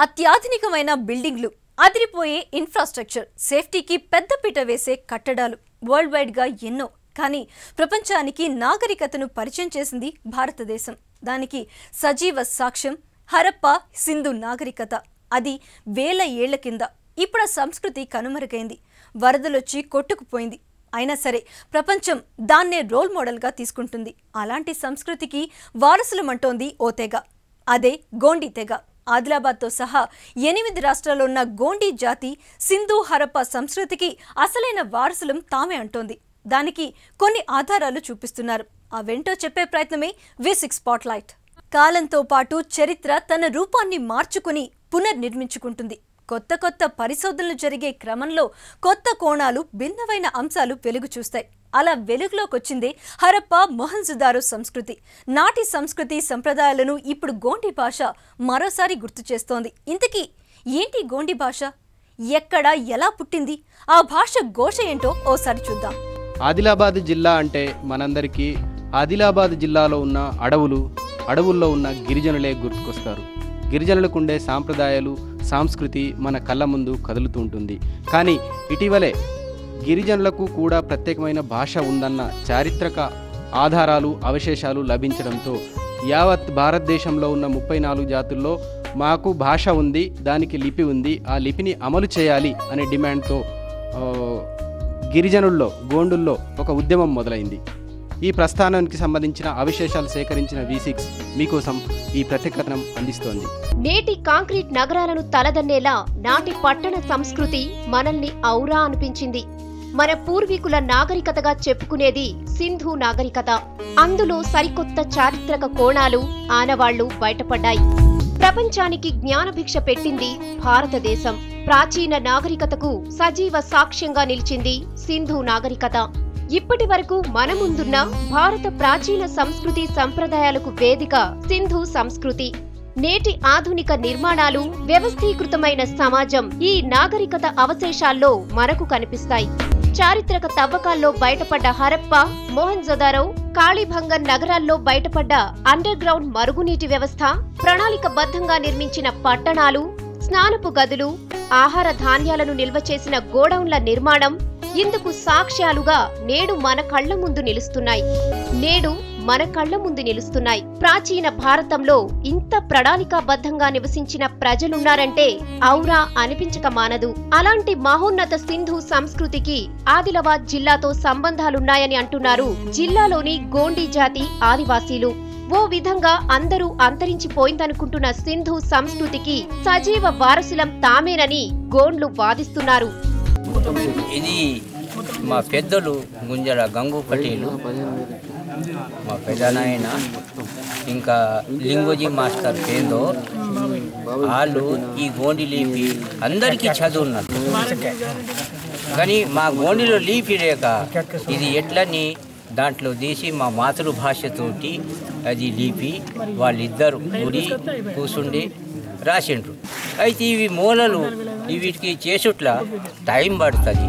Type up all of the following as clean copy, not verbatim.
అత్యాధునికమైన బిల్డింగ్లు, అదిరిపోయే ఇన్ఫ్రాస్ట్రక్చర్, సేఫ్టీకి పెద్దపీట వేసే కట్టడాలు వరల్డ్ వైడ్ గా ఎన్నో. కానీ ప్రపంచానికి నాగరికతను పరిచయం చేసింది భారతదేశం. దానికి సజీవ సాక్ష్యం హరప్పా సింధు నాగరికత. అది వేల ఏళ్ల కింద. ఇప్పుడు ఆ సంస్కృతి కనుమరుగైంది, వరదలొచ్చి కొట్టుకుపోయింది. అయినా సరే ప్రపంచం దాన్నే రోల్ మోడల్గా తీసుకుంటుంది. అలాంటి సంస్కృతికి వారసులమంటోంది ఓ తెగ. అదే గోండీ తెగ. ఆదిలాబాద్తో సహా 8 రాష్ట్రాల్లో ఉన్న గోండీ జాతి సింధు హరప్పా సంస్కృతికి అసలైన వారసులం తామే అంటోంది. దానికి కొన్ని ఆధారాలు చూపిస్తున్నారు. అవేంటో చెప్పే ప్రయత్నమే V6 స్పాట్లైట్. కాలంతో పాటు చరిత్ర తన రూపాన్ని మార్చుకుని పునర్నిర్మించుకుంటుంది. కొత్త కొత్త పరిశోధనలు జరిగే క్రమంలో కొత్త కోణాలు, భిన్నమైన అంశాలు వెలుగు చూస్తాయి. అలా వెలుగులోకొచ్చిందే హరప్పా మొహంజదారో సంస్కృతి. నాటి సంస్కృతి సంప్రదాయాలను ఇప్పుడు గోండీ భాష మరోసారి గుర్తు చేస్తోంది. ఇంతకీ ఏంటి గోండీ భాష? ఎక్కడ, ఎలా పుట్టింది? ఆ భాష ఘోష ఏంటో ఓసారి చూద్దాం. ఆదిలాబాద్ జిల్లా అంటే మనందరికీ ఆదిలాబాద్ జిల్లాలో ఉన్న అడవుల్లో ఉన్న గిరిజనులే గుర్తుకొస్తారు. గిరిజనులకు ఉండే సాంప్రదాయాలు, సంస్కృతి మన కళ్ళ ముందు కదులుతూ ఉంటుంది. కానీ ఇటీవలే గిరిజనులకు కూడా ప్రత్యేకమైన భాష ఉందన్న చారిత్రక ఆధారాలు, అవశేషాలు లభించడంతో యావత్ భారతదేశంలో ఉన్న 34 జాతుల్లో మాకు భాష ఉంది, దానికి లిపి ఉంది, ఆ లిపిని అమలు చేయాలి అనే డిమాండ్తో గిరిజనుల్లో, గోండుల్లో ఒక ఉద్యమం మొదలైంది. ఈ ప్రస్థానానికి సంబంధించిన అవశేషాలు సేకరించిన V6 మీకోసం ఈ ప్రత్యేకతనం అందిస్తోంది. నేటి కాంక్రీట్ నగరాలను తలదన్నేలా నాటి పట్టణ సంస్కృతి మనల్ని ఔరా అనిపించింది. మన పూర్వీకుల నాగరికతగా చెప్పుకునేది సింధు నాగరికత. అందులో సరికొత్త చారిత్రక కోణాలు, ఆనవాళ్లు బయటపడ్డాయి. ప్రపంచానికి జ్ఞానభిక్ష పెట్టింది భారతదేశం. ప్రాచీన నాగరికతకు సజీవ సాక్ష్యంగా నిలిచింది సింధు నాగరికత. ఇప్పటి వరకు మన ముందున్న భారత ప్రాచీన సంస్కృతి సంప్రదాయాలకు వేదిక సింధు సంస్కృతి. నేటి ఆధునిక నిర్మాణాలు, వ్యవస్థీకృతమైన సమాజం ఈ నాగరికత అవశేషాల్లో మనకు కనిపిస్తాయి. చారిత్రక తవ్వకాల్లో బయటపడ్డ హరప్పా, మొహంజదారో, కాళీబంగన్ నగరాల్లో బయటపడ్డ అండర్ గ్రౌండ్ మరుగునీటి వ్యవస్థ, ప్రణాళికబద్ధంగా నిర్మించిన పట్టణాలు, స్నానపు గదులు, ఆహార ధాన్యాలను నిల్వ చేసిన గోడౌన్ల నిర్మాణం ఇందుకు సాక్ష్యాలుగా నేడు మన కళ్ల ముందు నిలుస్తున్నాయి. ప్రాచీన భారతంలో ఇంత ప్రణాళికాబద్ధంగా నివసించిన ప్రజలున్నారంటే ఔరా అనిపించక మానదు. అలాంటి మహోన్నత సింధు సంస్కృతికి ఆదిలాబాద్ జిల్లాతో సంబంధాలున్నాయని అంటున్నారు జిల్లాలోని గోండీ జాతి ఆదివాసీలు. ఓ విధంగా అందరూ అంతరించిపోయిందనుకుంటున్న సింధు సంస్కృతికి సజీవ వారసులం తామేనని గోండ్లు వాదిస్తున్నారు. ఇది మా పెద్దలు గుంజల గంగు పటేలు, మా పెద్దనాయన, ఇంకా లింగోజీ మాస్టర్ పేందో, వాళ్ళు ఈ గోండి లిపి అందరికీ చదువున్నారు. కానీ మా గోండిలో లిపి లేక ఇది ఎట్లని దాంట్లో తీసి మా మాతృభాషతోటి అది లిపి వాళ్ళిద్దరు గుడి కూసుండి రాసిండ్రు. అయితే ఇవి మూలలు వీటికి చేసుట్ల టైం పడుతుంది.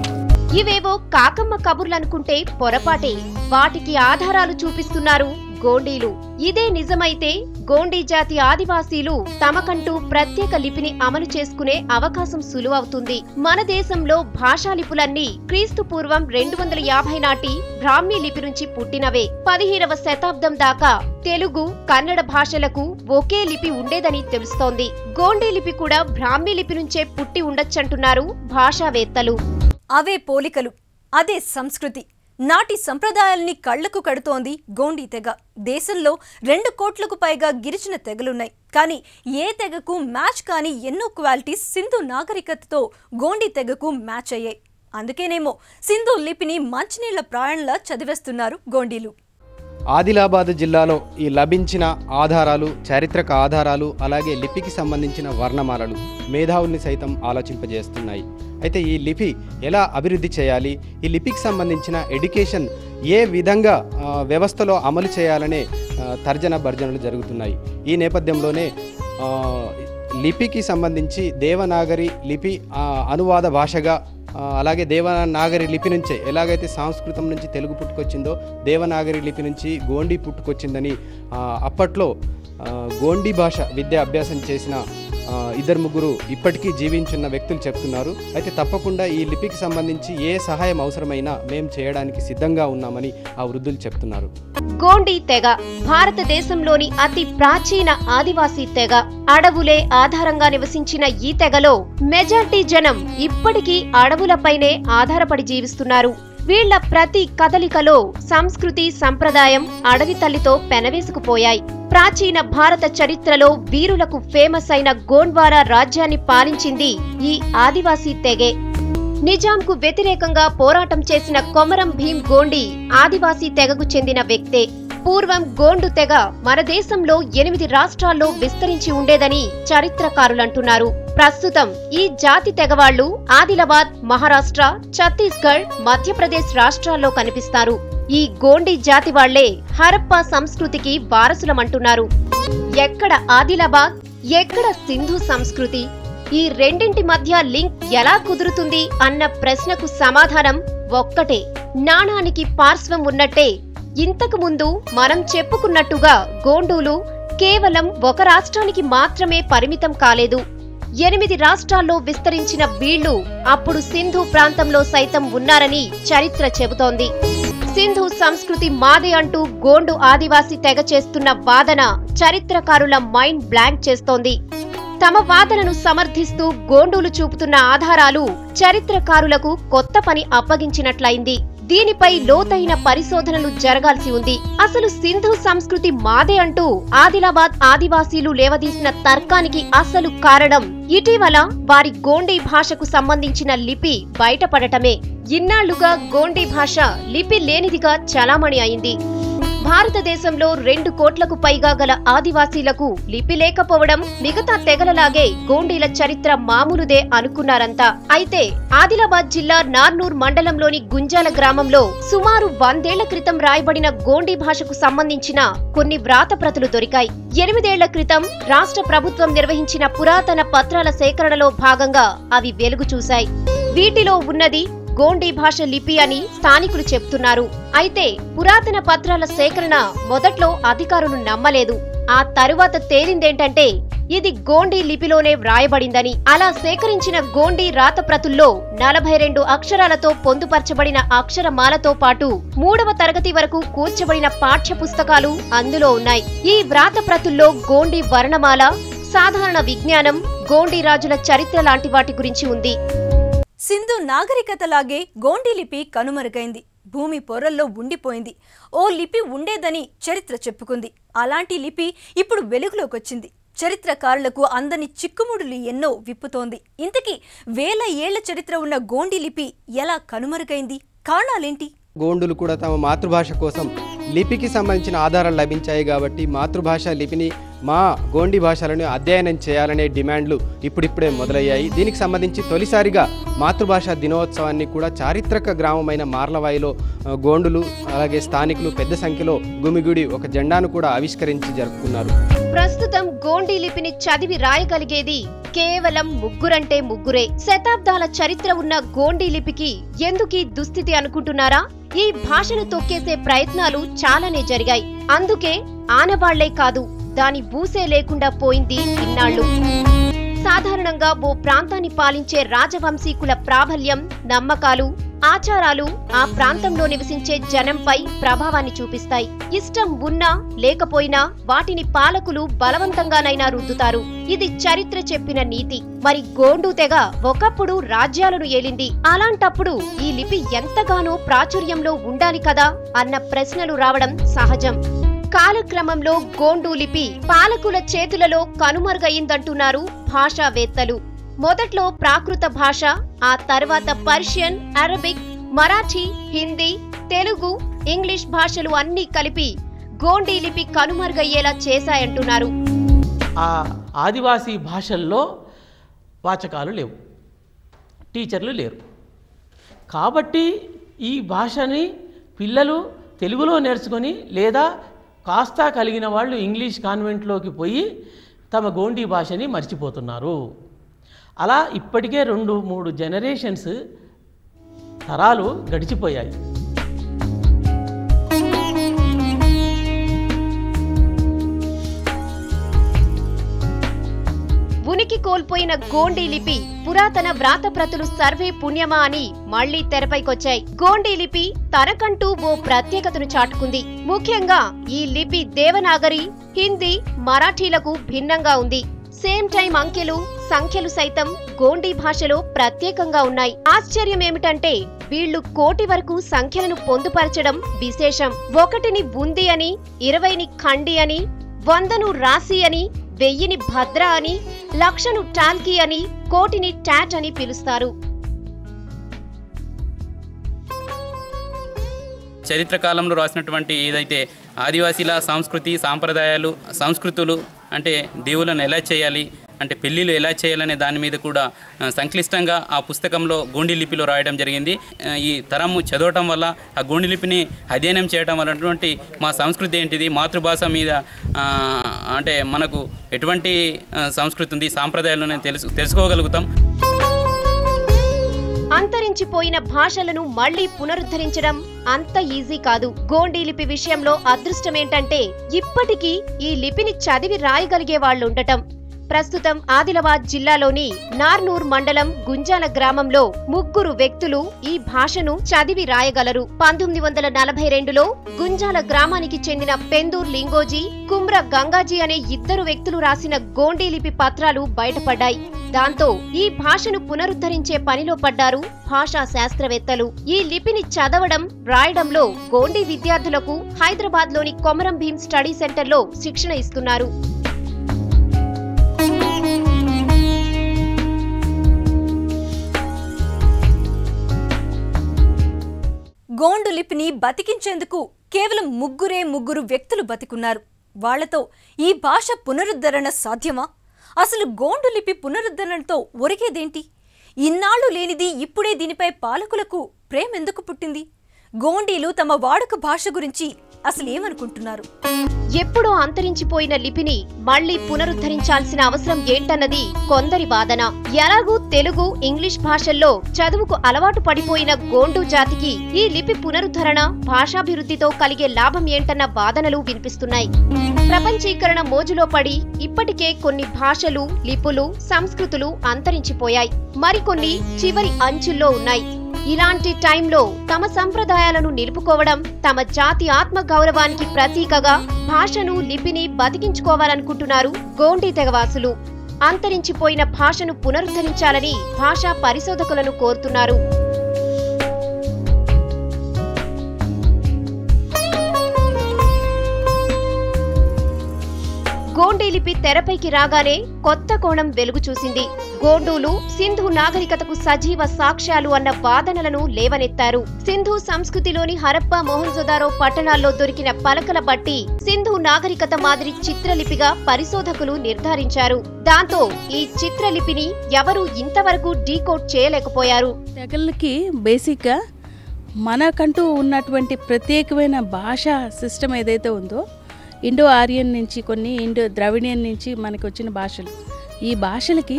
ఇవేవో కాకమ్మ కబుర్లనుకుంటే పొరపాటే. వాటికి ఆధారాలు చూపిస్తున్నారు గోండీలు. ఇదే నిజమైతే గోండీ జాతి ఆదివాసీలు తమకంటూ ప్రత్యేక లిపిని అమలు చేసుకునే అవకాశం సులువవుతుంది. మన దేశంలో భాషా లిపులన్నీ క్రీస్తు పూర్వం 250 నాటి బ్రాహ్మీ లిపి నుంచి పుట్టినవే. 15వ శతాబ్దం దాకా తెలుగు, కన్నడ భాషలకు ఒకే లిపి ఉండేదని తెలుస్తోంది. గోండీ లిపి కూడా బ్రాహ్మీ లిపి నుంచే పుట్టి ఉండొచ్చంటున్నారు భాషావేత్తలు. అవే పోలికలు, అదే సంస్కృతి. నాటి సంప్రదాయాల్ని కళ్లకు కడుతోంది గోండీ తెగ. దేశంలో 2 కోట్లకు పైగా గిరిజన తెగలున్నాయి. కానీ ఏ తెగకు మ్యాచ్ కాని ఎన్నో క్వాలిటీస్ సింధు నాగరికతతో గోండీ తెగకు మ్యాచ్ అయ్యాయి. అందుకేనేమో సింధు లిపిని మంచినీళ్ల ప్రాయంలా చదివేస్తున్నారు గోండీలు. ఆదిలాబాద్ జిల్లాలో ఈ లభించిన ఆధారాలు, చారిత్రక ఆధారాలు, అలాగే లిపికి సంబంధించిన వర్ణమాలలు మేధావుల్ని సైతం ఆలోచింపజేస్తున్నాయి. అయితే ఈ లిపి ఎలా అభివృద్ధి చేయాలి, ఈ లిపికి సంబంధించిన ఎడ్యుకేషన్ ఏ విధంగా వ్యవస్థలో అమలు చేయాలనే తర్జన భర్జనలు జరుగుతున్నాయి. ఈ నేపథ్యంలోనే లిపికి సంబంధించి దేవనాగరి లిపి అనువాద భాషగా, అలాగే దేవనాగరి లిపి నుంచే ఎలాగైతే సంస్కృతం నుంచి తెలుగు పుట్టుకొచ్చిందో దేవనాగరి లిపి నుంచి గోండీ పుట్టుకొచ్చిందని అప్పట్లో గోండీ భాష విద్య అభ్యాసం చేసిన ఇద్దరు ముగ్గురు ఇప్పటికీ జీవించున్న వ్యక్తులు చెప్తున్నారు. అయితే తప్పకుండా ఈ లిపికి సంబంధించి ఏ సహాయం అవసరమైనా మేము చేయడానికి సిద్ధంగా ఉన్నామని ఆ వృద్ధులు చెప్తున్నారు. గోండీ తెగ భారతదేశంలోని అతి ప్రాచీన ఆదివాసీ తెగ. అడవులే ఆధారంగా నివసించిన ఈ తెగలో మెజారిటీ జనం ఇప్పటికీ అడవులపైనే ఆధారపడి జీవిస్తున్నారు. వీళ్ల ప్రతి కదలికలో సంస్కృతి సంప్రదాయం అడవి తల్లితో పెనవేసుకుపోయాయి. ప్రాచీన భారత చరిత్రలో వీరులకు ఫేమస్ అయిన గోండ్వారా రాజ్యాన్ని పాలించింది ఈ ఆదివాసీ తెగే. నిజాంకు వ్యతిరేకంగా పోరాటం చేసిన కొమరం భీం గోండి ఆదివాసీ తెగకు చెందిన వ్యక్తే. పూర్వం గోండు తెగ మన దేశంలో 8 రాష్ట్రాల్లో విస్తరించి ఉండేదని చరిత్రకారులంటున్నారు. ప్రస్తుతం ఈ జాతి తెగవాళ్లు ఆదిలాబాద్, మహారాష్ట్ర, ఛత్తీస్గఢ్, మధ్యప్రదేశ్ రాష్ట్రాల్లో కనిపిస్తారు. ఈ గోండి జాతి వాళ్లే హరప్పా సంస్కృతికి వారసులమంటున్నారు. ఎక్కడ ఆదిలాబాద్, ఎక్కడ సింధు సంస్కృతి? ఈ రెండింటి మధ్య లింక్ ఎలా కుదురుతుంది అన్న ప్రశ్నకు సమాధానం ఒక్కటే. నాణానికి పార్శ్వం ఉన్నట్టే ఇంతకు ముందు మనం చెప్పుకున్నట్టుగా గోండూలు కేవలం ఒక రాష్ట్రానికి మాత్రమే పరిమితం కాలేదు. 8 రాష్ట్రాల్లో విస్తరించిన వీళ్లు అప్పుడు సింధు ప్రాంతంలో సైతం ఉన్నారని చరిత్ర చెబుతోంది. సింధు సంస్కృతి మాదే అంటూ గోండు ఆదివాసీ తెగ చేస్తున్న వాదన చరిత్రకారుల మైండ్ బ్లాంక్ చేస్తోంది. తమ వాదనను సమర్థిస్తూ గోండూలు చూపుతున్న ఆధారాలు చరిత్రకారులకు కొత్త పని అప్పగించినట్లయింది. దీనిపై లోతైన పరిశోధనలు జరగాల్సి ఉంది. అసలు సింధు సంస్కృతి మాదే అంటూ ఆదిలాబాద్ ఆదివాసీలు లేవదీసిన తర్కానికి అసలు కారణం ఇటీవల వారి గోండీ భాషకు సంబంధించిన లిపి బయటపడటమే. ఇన్నాళ్లుగా గోండీ భాష లిపి లేనిదిగా చలామణి అయింది. భారతదేశంలో 2 కోట్లకు పైగా గల ఆదివాసీలకు లిపి లేకపోవడం మిగతా తెగలలాగే గోండీల చరిత్ర మామూలుదే అనుకున్నారంతా. అయితే ఆదిలాబాద్ జిల్లా నార్నూర్ మండలంలోని గుంజాల గ్రామంలో సుమారు 100 ఏళ్ల క్రితం రాయబడిన గోండీ భాషకు సంబంధించిన కొన్ని వ్రాతప్రతులు దొరికాయి. 8 ఏళ్ల క్రితం రాష్ట్ర ప్రభుత్వం నిర్వహించిన పురాతన పత్రాల సేకరణలో భాగంగా అవి వెలుగు చూశాయి. వీటిలో ఉన్నది గోండీ భాష లిపి అని స్థానికులు చెప్తున్నారు. అయితే పురాతన పత్రాల సేకరణ మొదట్లో అధికారులు నమ్మలేదు. ఆ తరువాత తేలిందేంటంటే ఇది గోండీ లిపిలోనే వ్రాయబడిందని. అలా సేకరించిన గోండీ రాతప్రతుల్లో 42 అక్షరాలతో పొందుపరచబడిన అక్షరమాలతో పాటు 3వ తరగతి వరకు కూర్చబడిన పాఠ్య పుస్తకాలు అందులో ఉన్నాయి. ఈ వ్రాతప్రతుల్లో గోండీ వర్ణమాల, సాధారణ విజ్ఞానం, గోండీ రాజుల చరిత్ర లాంటి వాటి గురించి ఉంది. సింధు నాగరికతలాగే గోండీ లిపి కనుమరుగైంది. భూమి పొరల్లో ఉండిపోయింది. ఓ లిపి ఉండేదని చరిత్ర చెప్పుకుంది. అలాంటి లిపి ఇప్పుడు వెలుగులోకొచ్చింది. చరిత్రకారులకు అందని చిక్కుముడులు ఎన్నో విప్పుతోంది. ఇంతకీ 1000 ఏళ్ల చరిత్ర ఉన్న గోండీ లిపి ఎలా కనుమరుగైంది? కారణాలేంటి? గోండులు కూడా తమ మాతృభాష కోసం లిపికి సంబంధించిన ఆధారాలు లభించాయి కాబట్టి మాతృభాష లిపిని మా గోండీ భాషలను అధ్యయనం చేయాలనే డిమాండ్లు ఇప్పుడిప్పుడే మొదలయ్యాయి. దీనికి సంబంధించి తొలిసారిగా మాతృభాష దినోత్సవాన్ని కూడా చారిత్రక గ్రామమైన మార్లవాయిలో గోండులు అలాగే స్థానికులు పెద్ద సంఖ్యలో గుమిగుడి ఒక జెండాను కూడా ఆవిష్కరించి జరుపుకున్నారు. ప్రస్తుతం గోండీ లిపిని చదివి రాయగలిగేది కేవలం ముగ్గురంటే ముగ్గురే. శతాబ్దాల చరిత్ర ఉన్న గోండీ లిపికి ఎందుకీ దుస్థితి అనుకుంటున్నారా? ఈ భాషను తొక్కేసే ప్రయత్నాలు చాలానే జరిగాయి. అందుకే ఆనవాళ్లే కాదు, దాని బూసే లేకుండా పోయింది ఇన్నాళ్లు. సాధారణంగా ఓ ప్రాంతాన్ని పాలించే రాజవంశీకుల ప్రాబల్యం, నమ్మకాలు, ఆచారాలు ఆ ప్రాంతంలో నివసించే జనంపై ప్రభావాన్ని చూపిస్తాయి. ఇష్టం ఉన్నా లేకపోయినా వాటిని పాలకులు బలవంతంగానైనా రుద్దుతారు. ఇది చరిత్ర చెప్పిన నీతి. మరి గోండు తెగ ఒకప్పుడు రాజ్యాలను ఏలింది. అలాంటప్పుడు ఈ లిపి ఎంతగానో ప్రాచుర్యంలో ఉండాలి కదా అన్న ప్రశ్నలు రావడం సహజం. కాలక్రమంలో గోండు లిపి పాలకుల చేతులలో కనుమరుగయిందంటున్నారు భాషావేత్తలు. మొదట్లో ప్రాకృత భాష, ఆ తర్వాత Persian, Arabic, Marathi, Hindi, Telugu, English భాషలు అన్నీ కలిపి గోండీ లిపి కనుమరుగయ్యేలా చేశాయంటున్నారు. ఆ ఆదివాసీ భాషల్లో వాచకాలు లేవు, టీచర్లు లేరు. కాబట్టి ఈ భాషని పిల్లలు తెలుగులో నేర్చుకొని లేదా కాస్తా కలిగిన వాళ్ళు ఇంగ్లీష్ కాన్వెంట్లోకి పోయి తమ గోండీ భాషని మర్చిపోతున్నారు. అలా ఇప్పటికే 2-3 జనరేషన్స్ తరాలు గడిచిపోయాయి. ఉనికి కోల్పోయిన గోండీ లిపి పురాతన వ్రాతప్రతులు సర్వే పుణ్యమా అని మళ్లీ తెరపైకొచ్చాయి. గోండీ లిపి తనకంటూ ఓ ప్రత్యేకతను చాటుకుంది. ముఖ్యంగా ఈ లిపి దేవనాగరి, హిందీ, మరాఠీలకు భిన్నంగా ఉంది. సేమ్ టైం అంకెలు, సంఖ్యలు సైతం గోండీ భాషలో ప్రత్యేకంగా ఉన్నాయి. ఆశ్చర్యమేమిటంటే వీళ్లు 1 కోటి వరకు సంఖ్యలను పొందుపరచడం విశేషం. 1ని బుంది అని, 20ని ఖండి అని, 100ను రాసి అని, 1000ని భద్ర అని, 1,00,000ను టాల్కీ అని, 1 కోటిని టాట్ అని పిలుస్తారు. చరిత్ర కాలంలో రాసినటువంటి ఏదైతే ఆదివాసీల సంస్కృతి, సాంప్రదాయాలు, సంస్కృతులు అంటే దేవులను ఎలా చేయాలి, అంటే పెళ్ళిళ్ళు ఎలా చేయాలనే దాని మీద కూడా సంక్లిష్టంగా ఆ పుస్తకంలో గోండీ లిపిలో రాయడం జరిగింది. ఈ తరము చదవటం వల్ల, ఆ గోండీ లిపిని అధ్యయనం చేయడం వల్ల మా సంస్కృతి ఏంటిది, మాతృభాష మీద అంటే మనకు ఎటువంటి సంస్కృతి ఉంది, సాంప్రదాయాలను తెలుసుకోగలుగుతాం. అంతరించిపోయిన భాషలను మళ్లీ పునరుద్ధరించడం అంత ఈజీ కాదు. గోండీ లిపి విషయంలో అదృష్టమేంటంటే ఇప్పటికీ ఈ లిపిని చదివి రాయగలిగే వాళ్లుండటం. ప్రస్తుతం ఆదిలాబాద్ జిల్లాలోని నార్నూర్ మండలం గుంజాల గ్రామంలో 3 వ్యక్తులు ఈ భాషను చదివి రాయగలరు. 1942లో గుంజాల గ్రామానికి చెందిన పెందూర్ లింగోజీ, కుమ్ర గంగాజీ అనే 2 వ్యక్తులు రాసిన గోండీ లిపి పత్రాలు బయటపడ్డాయి. దాంతో ఈ భాషను పునరుద్ధరించే పనిలో పడ్డారు భాషా శాస్త్రవేత్తలు. ఈ లిపిని చదవడం, రాయడంలో గోండీ విద్యార్థులకు హైదరాబాద్లోని కొమరం భీం స్టడీ సెంటర్లో శిక్షణ ఇస్తున్నారు. గోండు లిపిని బతికించేందుకు కేవలం 3 వ్యక్తులు బతికున్నారు. వాళ్లతో ఈ భాష పునరుద్ధరణ సాధ్యమా? అసలు గోండు లిపి పునరుద్ధరణతో ఒరిగేదేంటి? ఇన్నాళ్లు లేనిది ఇప్పుడే దీనిపై పాలకులకు ప్రేమెందుకు పుట్టింది? గోండీలు తమ వాడుక భాష గురించి అసలేమనుకుంటున్నారు? ఎప్పుడో అంతరించిపోయిన లిపిని మళ్లీ పునరుద్ధరించాల్సిన అవసరం ఏంటన్నది కొందరి వాదన. ఎలాగూ తెలుగు, ఇంగ్లీష్ భాషల్లో చదువుకు అలవాటు పడిపోయిన గోండు జాతికి ఈ లిపి పునరుద్ధరణ, భాషాభివృద్ధితో కలిగే లాభం ఏంటన్న వాదనలు వినిపిస్తున్నాయి. ప్రపంచీకరణ మోజులో పడి ఇప్పటికే కొన్ని భాషలు, లిపులు, సంస్కృతులు అంతరించిపోయాయి. మరికొన్ని చివరి అంచుల్లో ఉన్నాయి. ఇలాంటి టైంలో తమ సంప్రదాయాలను నిలుపుకోవడం, తమ జాతి ఆత్మగౌరవానికి ప్రతీకగా భాషను, లిపిని బతికించుకోవాలనుకుంటున్నారు గోండీ తెగవాసులు. అంతరించిపోయిన భాషను పునరుద్ధరించాలని భాషా పరిశోధకులను కోరుతున్నారు. గోండీ లిపి తెరపైకి రాగానే కొత్త కోణం వెలుగు చూసింది. గోండూలు సింధు నాగరికతకు సజీవ సాక్ష్యాలు అన్న వాదనలను లేవనెత్తారు. సింధు సంస్కృతిలోని హరప్పా, మొహంజొదారో పట్టణాల్లో దొరికిన పలకల బట్టి సింధు నాగరికత మాదిరి చిత్రలిపిగా పరిశోధకులు నిర్ధారించారు. దాంతో ఈ చిత్రలిపిని ఎవరూ ఇంతవరకు డీకోడ్ చేయలేకపోయారు. తెగలకి బేసిక్గా మనకంటూ ఉన్నటువంటి ప్రత్యేకమైన భాషా సిస్టమ్ ఏదైతే ఉందో, ఇండో ఆరియన్ నుంచి, కొన్ని ఇండో ద్రవిడియన్ నుంచి మనకు వచ్చిన భాషలు, ఈ భాషలకి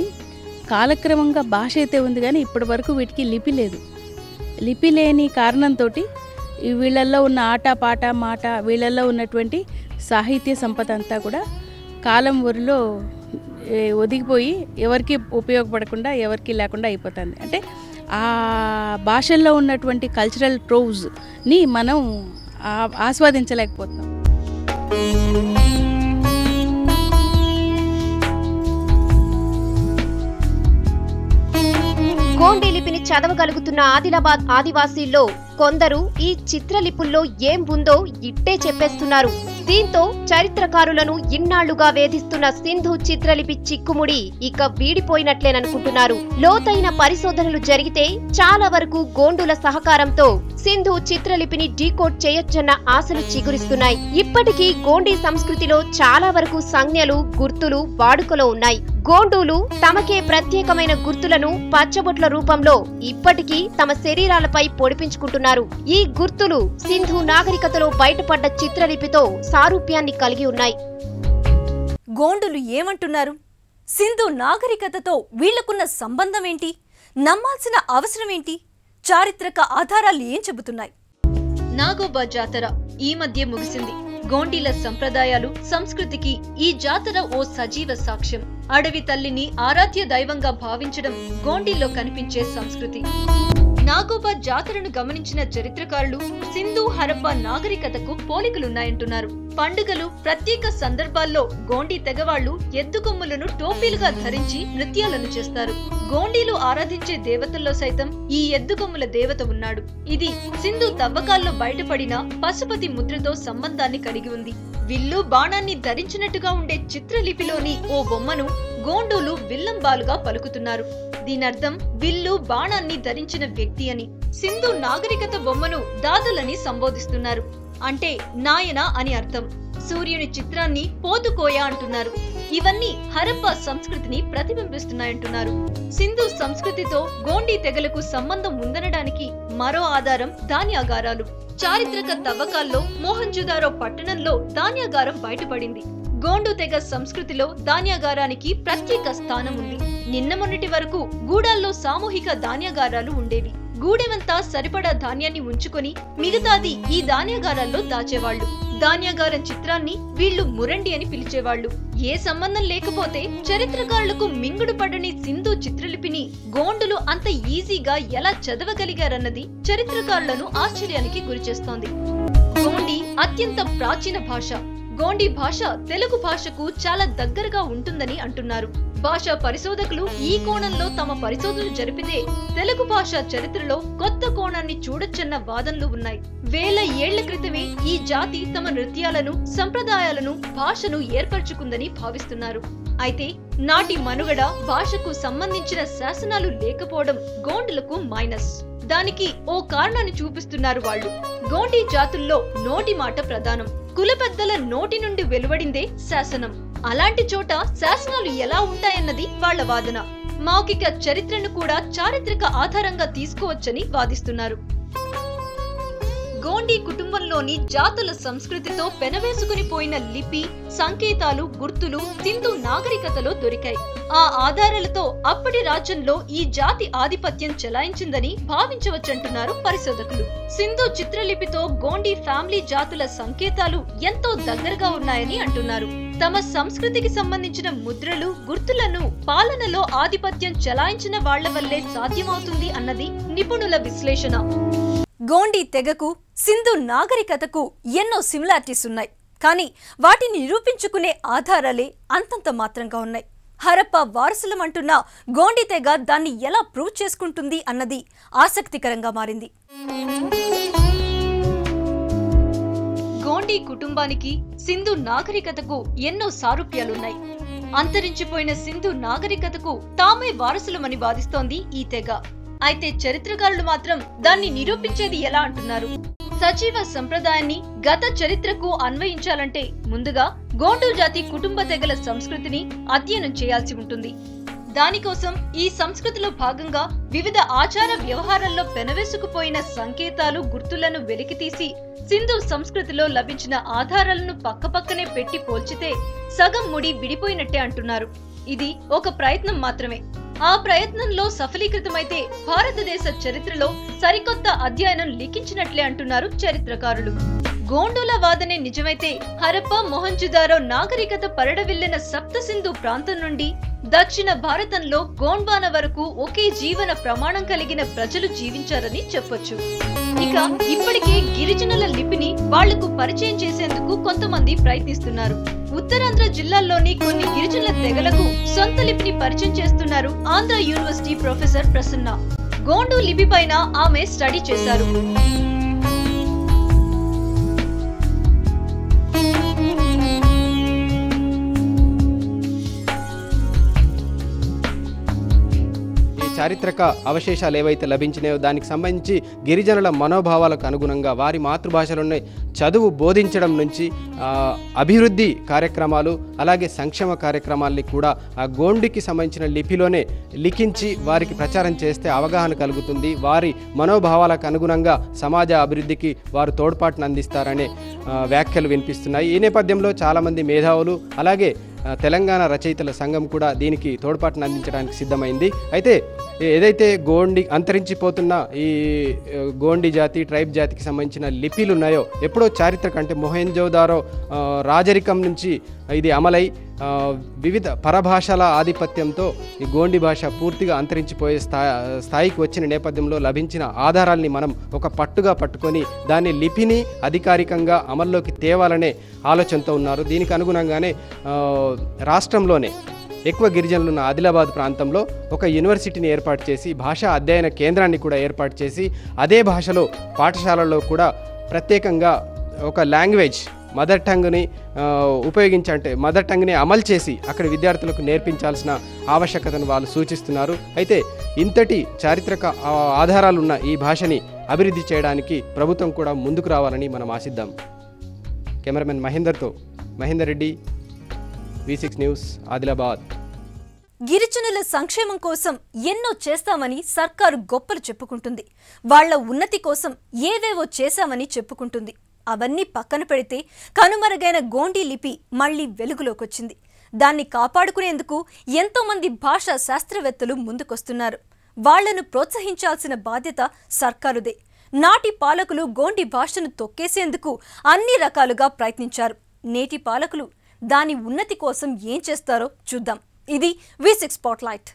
కాలక్రమంగా భాష అయితే ఉంది కానీ ఇప్పటి వరకు వీటికి లిపి లేదు. లిపి లేని కారణంతో వీళ్ళల్లో ఉన్న ఆట, పాట, మాట, వీళ్ళల్లో ఉన్నటువంటి సాహిత్య సంపద అంతా కూడా కాలం ఊరిలో ఒదిగిపోయి ఎవరికి ఉపయోగపడకుండా, ఎవరికి లేకుండా అయిపోతుంది. అంటే ఆ భాషల్లో ఉన్నటువంటి కల్చరల్ ట్రోవ్స్ని మనం ఆస్వాదించలేకపోతున్నాం. గోండీ లిపిని చదవగలుగుతున్న ఆదిలాబాద్ ఆదివాసీల్లో కొందరు ఈ చిత్రలిపుల్లో ఏం ఉందో ఇట్టే చెప్పేస్తున్నారు. దీంతో చరిత్రకారులను ఇన్నాళ్లుగా వేధిస్తున్న సింధు చిత్రలిపి చిక్కుముడి ఇక వీడిపోయినట్లేననుకుంటున్నారు. లోతైన పరిశోధనలు జరిగితే చాలా వరకు గోండుల సహకారంతో సింధు చిత్రలిపిని డీకోడ్ చేయొచ్చన్న ఆశలు చిగురిస్తున్నాయి. ఇప్పటికీ గోండీ సంస్కృతిలో చాలా వరకు సంజ్ఞలు, గుర్తులు వాడుకలో ఉన్నాయి. గోండూలు తమకే ప్రత్యేకమైన గుర్తులను పచ్చబొట్ల రూపంలో ఇప్పటికీ తమ శరీరాలపై పొడిపించుకుంటున్నారు. ఈ గుర్తులు సింధు నాగరికతలో బయటపడ్డ చిత్రలిపితో సారూప్యాన్ని కలిగి ఉన్నాయి. గోండులు ఏమంటున్నారు? సింధు నాగరికతతో వీళ్లకున్న సంబంధం ఏంటి? నమ్మాల్సిన అవసరం ఏంటి? చారిత్రక ఆధారాలు ఏం చెబుతున్నాయి? నాగోబా జాతర ఈ మధ్య ముగిసింది. గోండీల సంప్రదాయాలు, సంస్కృతికి ఈ జాతర ఓ సజీవ సాక్ష్యం. అడవి తల్లిని ఆరాధ్య దైవంగా భావించడం గోండీలో కనిపించే సంస్కృతి. నాగోబా జాతరను గమనించిన చరిత్రకారులు సింధు హరప్ప నాగరికతకు పోలికలున్నాయంటున్నారు. పండుగలు, ప్రత్యేక సందర్భాల్లో గోండీ తెగవాళ్లు ఎద్దు కొమ్ములను టోపీలుగా ధరించి నృత్యాలను చేస్తారు. గోండీలు ఆరాధించే దేవతల్లో సైతం ఈ ఎద్దు కొమ్ముల దేవత ఉన్నాడు. ఇది సింధు తవ్వకాల్లో బయటపడిన పశుపతి ముద్రతో సంబంధాన్ని కలిగి ఉంది. విల్లు, బాణాన్ని ధరించినట్టుగా ఉండే చిత్రలిపిలోని ఓ బొమ్మను గోండోలు విల్లంబాలుగా పలుకుతున్నారు. దీనర్థం విల్లు, బాణాన్ని ధరించిన వ్యక్తి అని. సింధు నాగరికత బొమ్మను దాదులని సంబోధిస్తున్నారు. అంటే నాయన అని అర్థం. సూర్యుని చిత్రాన్ని పోతుకోయ అంటున్నారు. ఇవన్నీ హరప్ప సంస్కృతిని ప్రతిబింబిస్తున్నాయంటున్నారు. సింధు సంస్కృతితో గోండీ తెగలకు సంబంధం ఉందనడానికి మరో ఆధారం ధాన్యాగారాలు. చారిత్రక తవ్వకాల్లో మోహంజుదారో పట్టణంలో ధాన్యాగారం బయటపడింది. గోండు తెగ సంస్కృతిలో ధాన్యాగారానికి ప్రత్యేక స్థానం ఉంది. నిన్న మొన్నటి వరకు గూడాల్లో సామూహిక ధాన్యాగారాలు ఉండేవి. గూడెమంతా సరిపడా ధాన్యాన్ని ఉంచుకొని మిగతాది ఈ ధాన్యాగారాల్లో దాచేవాళ్లు. ధాన్యాగారం చిత్రాన్ని వీళ్లు మురండి అని పిలిచేవాళ్లు. ఏ సంబంధం లేకపోతే చరిత్రకారులకు మింగుడు పడని సింధు చిత్రలిపిని గోండులు అంత ఈజీగా ఎలా చదవగలిగారన్నది చరిత్రకారులను ఆశ్చర్యానికి గురిచేస్తోంది. గోండి అత్యంత ప్రాచీన భాష. గోండి భాష తెలుగు భాషకు చాలా దగ్గరగా ఉంటుందని అంటున్నారు. భాషా పరిశోధకులు ఈ కోణంలో తమ పరిశోధనలు జరిపితే తెలుగు భాష చరిత్రలో కొత్త కోణాన్ని చూడొచ్చన్న వాదనలు ఉన్నాయి. వేల ఏళ్ల క్రితమే ఈ జాతి తమ నృత్యాలను, సంప్రదాయాలను, భాషను ఏర్పరచుకుందని భావిస్తున్నారు. అయితే నాటి మనుగడ, భాషకు సంబంధించిన శాసనాలు లేకపోవడం గోండులకు మైనస్. దానికి ఓ కారణాన్ని చూపిస్తున్నారు వాళ్ళు. గోండీ జాతుల్లో నోటి మాట ప్రధానం. కుల పెద్దల నోటి నుండి వెలువడిందే శాసనం. అలాంటి చోట శాసనాలు ఎలా ఉంటాయన్నది వాళ్ల వాదన. మౌఖిక చరిత్రను కూడా చారిత్రక ఆధారంగా తీసుకోవచ్చని వాదిస్తున్నారు. గోండీ కుటుంబంలోని జాతుల సంస్కృతితో పెనవేసుకుని పోయిన లిపి, సంకేతాలు, గుర్తులు సింధు నాగరికతలో దొరికాయి. ఆ ఆధారాలతో అప్పటి రాజ్యంలో ఈ జాతి ఆధిపత్యం చెలాయించిందని భావించవచ్చంటున్నారు పరిశోధకులు. సింధు చిత్రలిపితో గోండీ ఫ్యామిలీ జాతుల సంకేతాలు ఎంతో దగ్గరగా ఉన్నాయని అంటున్నారు. తమ సంస్కృతికి సంబంధించిన ముద్రలు, గుర్తులను పాలనలో ఆధిపత్యం చెలాయించిన వాళ్ల వల్లే సాధ్యమవుతుంది అన్నది నిపుణుల విశ్లేషణ. గోండీ తెగకు సింధు నాగరికతకు ఎన్నో సిమిలారిటీస్ ఉన్నాయి. కానీ వాటిని నిరూపించుకునే ఆధారాలే అంతంత మాత్రంగా ఉన్నాయి. హరప్ప వారసులమంటున్న గోండీ తెగ దాన్ని ఎలా ప్రూవ్ చేసుకుంటుంది అన్నది ఆసక్తికరంగా మారింది. గోండీ కుటుంబానికి సింధు నాగరికతకు ఎన్నో సారూప్యాలున్నాయి. అంతరించిపోయిన సింధు నాగరికతకు తామే వారసులమని వాదిస్తోంది ఈ తెగ. అయితే చరిత్రకారులు మాత్రం దాన్ని నిరూపించేది ఎలా అంటున్నారు. సజీవ సంప్రదాయాన్ని గత చరిత్రకు అన్వయించాలంటే ముందుగా గోండు జాతి కుటుంబ తెగల సంస్కృతిని అధ్యయనం చేయాల్సి ఉంటుంది. దానికోసం ఈ సంస్కృతిలో భాగంగా వివిధ ఆచార వ్యవహారాల్లో పెనవేసుకుపోయిన సంకేతాలు, గుర్తులను వెలికితీసి సింధు సంస్కృతిలో లభించిన ఆధారాలను పక్కపక్కనే పెట్టి పోల్చితే సగం ముడి విడిపోయినట్టే అంటున్నారు. ఇది ఒక ప్రయత్నం మాత్రమే. ఆ ప్రయత్నంలో సఫలీకృతమైతే భారతదేశ చరిత్రలో సరికొత్త అధ్యయనం లిఖించినట్లే అంటున్నారు చరిత్రకారులు. గోండుల వాదనే నిజమైతే హరప్ప, మొహంజుదారో నాగరికత పరడవిల్లిన సప్త సింధు ప్రాంతం నుండి దక్షిణ భారతంలో గోండ్వాన వరకు ఒకే జీవన ప్రమాణం కలిగిన ప్రజలు జీవించారని చెప్పొచ్చు. ఇక ఇప్పటికే గిరిజనుల లిపిని వాళ్లకు పరిచయం చేసేందుకు కొంతమంది ప్రయత్నిస్తున్నారు. ఉత్తరాంధ్ర జిల్లాల్లోని కొన్ని గిరిజనుల తెగలకు సొంత లిపిని పరిచయం చేస్తున్నారు ఆంధ్ర యూనివర్సిటీ ప్రొఫెసర్ ప్రసన్న. గోండు లిపి పైన ఆమె స్టడీ చేశారు. చారిత్రక అవశేషాలు ఏవైతే లభించినాయో దానికి సంబంధించి గిరిజనుల మనోభావాలకు అనుగుణంగా వారి మాతృభాషలోనే చదువు బోధించడం నుంచి అభివృద్ధి కార్యక్రమాలు అలాగే సంక్షేమ కార్యక్రమాల్ని కూడా ఆ గోండికి సంబంధించిన లిపిలోనే లిఖించి వారికి ప్రచారం చేస్తే అవగాహన కలుగుతుంది. వారి మనోభావాలకు అనుగుణంగా సమాజ అభివృద్ధికి వారు తోడ్పాటును అందిస్తారనే వ్యాఖ్యలు వినిపిస్తున్నాయి. ఈ నేపథ్యంలో చాలామంది మేధావులు అలాగే తెలంగాణ రచయితల సంఘం కూడా దీనికి తోడ్పాటును అందించడానికి సిద్ధమైంది. అయితే ఏదైతే అంతరించిపోతున్న ఈ గోండి జాతి, ట్రైబ్ జాతికి సంబంధించిన లిపిలు ఉన్నాయో ఎప్పుడో చారిత్రక అంటే మొహెంజోదారో రాజరికం నుంచి ఇది అమలై వివిధ పరభాషల ఆధిపత్యంతో ఈ గోండి భాష పూర్తిగా అంతరించిపోయే స్థాయికి వచ్చిన నేపథ్యంలో లభించిన ఆధారాల్ని మనం ఒక పట్టుగా పట్టుకొని దాన్ని లిపిని అధికారికంగా అమల్లోకి తేవాలనే ఆలోచనతో ఉన్నారు. దీనికి అనుగుణంగానే రాష్ట్రంలోనే ఎక్కువ గిరిజనులు ఉన్న ఆదిలాబాద్ ప్రాంతంలో ఒక యూనివర్సిటీని ఏర్పాటు చేసి భాషా అధ్యయన కేంద్రాన్ని కూడా ఏర్పాటు చేసి అదే భాషలో పాఠశాలల్లో కూడా ప్రత్యేకంగా ఒక లాంగ్వేజ్ మదర్ టంగ్ని ఉపయోగించంటే మదర్ టంగ్ని అమలు చేసి అక్కడ విద్యార్థులకు నేర్పించాల్సిన ఆవశ్యకతను వాళ్ళు సూచిస్తున్నారు. అయితే ఇంతటి చారిత్రక ఆధారాలున్న ఈ భాషని అభివృద్ధి చేయడానికి ప్రభుత్వం కూడా ముందుకు రావాలని మనం ఆశిద్దాం. Cameraman Mahender Reddy, V6 news, Adilabad. గిరిజనుల సంక్షేమం కోసం ఎన్నో చేస్తామని సర్కారు గొప్పలు చెప్పుకుంటుంది. వాళ్ల ఉన్నతి కోసం ఏవేవో చేశామని చెప్పుకుంటుంది. అవన్నీ పక్కన పెడితే కనుమరుగైన గోండి లిపి మళ్లీ వెలుగులోకొచ్చింది. దాన్ని కాపాడుకునేందుకు ఎంతోమంది భాషా శాస్త్రవేత్తలు ముందుకొస్తున్నారు. వాళ్లను ప్రోత్సహించాల్సిన బాధ్యత సర్కారుదే. నాటి పాలకులు గోండి భాషను తొక్కేసేందుకు అన్ని రకాలుగా ప్రయత్నించారు. నేటి పాలకులు దాని ఉన్నతి కోసం ఏం చేస్తారో చూద్దాం. ఇది V6 స్పాట్లైట్.